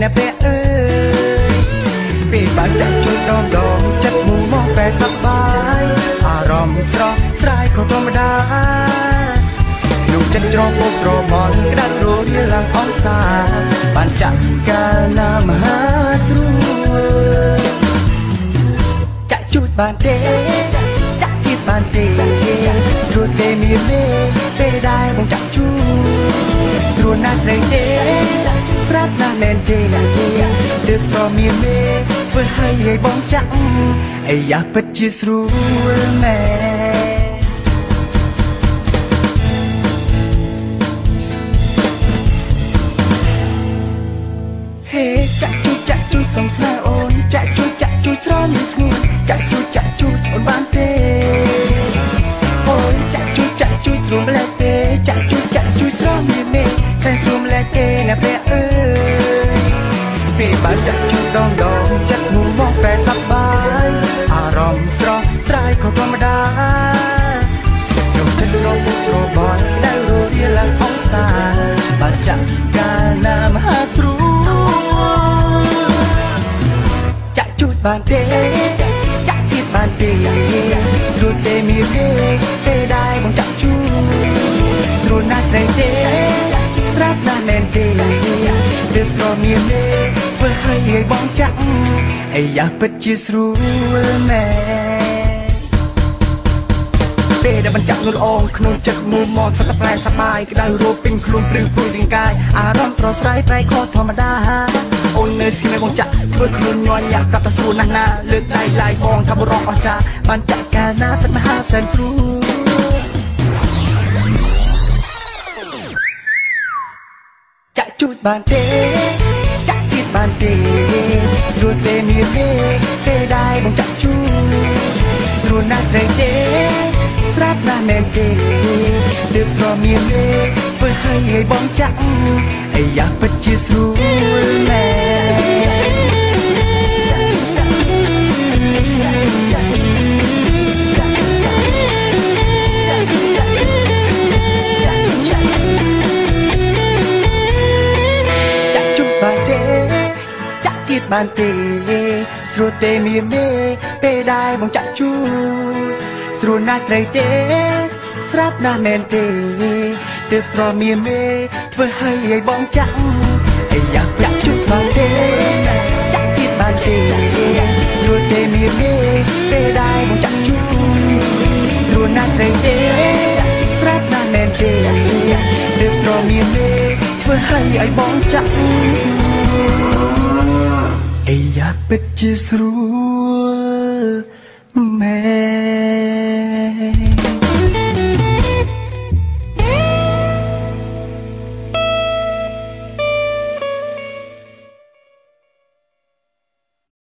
ណាពេលអើយពេលបើចាក់ជួយដងចិត្តមូមកតែសប្បាយអារម្មណ៍ស្រស់ស្រាយក៏ធម្មតាលោកចិត្តច្រពោកច្របល់ក្តៅរស់រៀលឡើងអង្សាបានចាក់កាលណាមហាស្រួលចាក់ជួយបានទេចាក់ទៀតបានទេស្រួលទេមានទេពេលដែរបងចាក់ជួយស្រួលណាស់ទេស្រាប់ណាស់មែនទេទើបស្រមានទេធ្វើឲ្យបងចាក់អាយ៉ាពិតជាស្រួលមែនចាក់ជួយសំស្នេហ៍អូនចាក់ជួយស្រស់មានស្ងួនចាក់ជួយអូនបានទេអូនចាក់ជួយស្រួលម្លែកទេចាក់ជួយស្រស់មានមេសែនស្រួលម្លែកទេណាពេលអើយពេលបើចាក់ជួយដងចិត្តមូមកតែសប្បាយអារម្មណ៍ស្រស់ស្រាយក៏ធម្មតាយកចិត្តច្រពុកច្របល់ដែលរស់រៀលឡើងអង្សាបានចាក់កាលណាមហាស្រួលចាក់ជួយបានទេចាក់ទៀតបានទេស្រួលទេមានទេពេលដែរបងចាក់ជួយស្រួលណាស់ទេស្រាប់ណាស់មែនទេទើបស្រមានទេធ្វើឲ្យបងចាក់អាយ៉ាពិតជាស្រួលមែនពេលដែលបញ្ចាក់នោះល្អក្នុងចិត្តមូមកសត្វប្រែសបាយក្តៅរੂពេញខ្លួនព្រឺព្រួយរាងកាយអារម្មណ៍ស្រស់ស្រាយប្រែខុសធម្មតាអូននៅស្គីមេបងចាក់ធ្វើខ្លួនញ័រញាក់ប្រាប់តែស្រួលណាស់ណាលើកដៃឡាយបងថាបរោះអស្ចារ្យបានចាក់កាលណាពិតមហាសែនស្រួលចាក់ជួយបានទេចាក់ទៀតបានទេស្រួលទេមានទេពេលដែរបងចាក់ជួយស្រួលណាស់ទេស្រាប់ណាស់មែនទេទើបស្រមានទេធ្វើឲ្យបងចាក់អាយ៉ាពិតជាស្រួលមែនចាក់ជួយបានទេចាក់ទៀតបានទេស្រួលទេមានទេពេលដែរបងចាក់ជួយស្រួលណាស់ទេស្រាប់ណាស់មែនទេទើបស្រមានទេធ្វើឲ្យបងចាក់អាយ៉ាចាក់ជួយបានទេចាក់ទៀតបានទេស្រួលទេមានទេពេលដែរបងចាក់ជួយស្រួលណាស់ទេស្រាប់ណាស់មែនទេទើបស្រមានទេធ្វើឲ្យបងចាក់អាយ៉ាពិតជាស្រួលមែន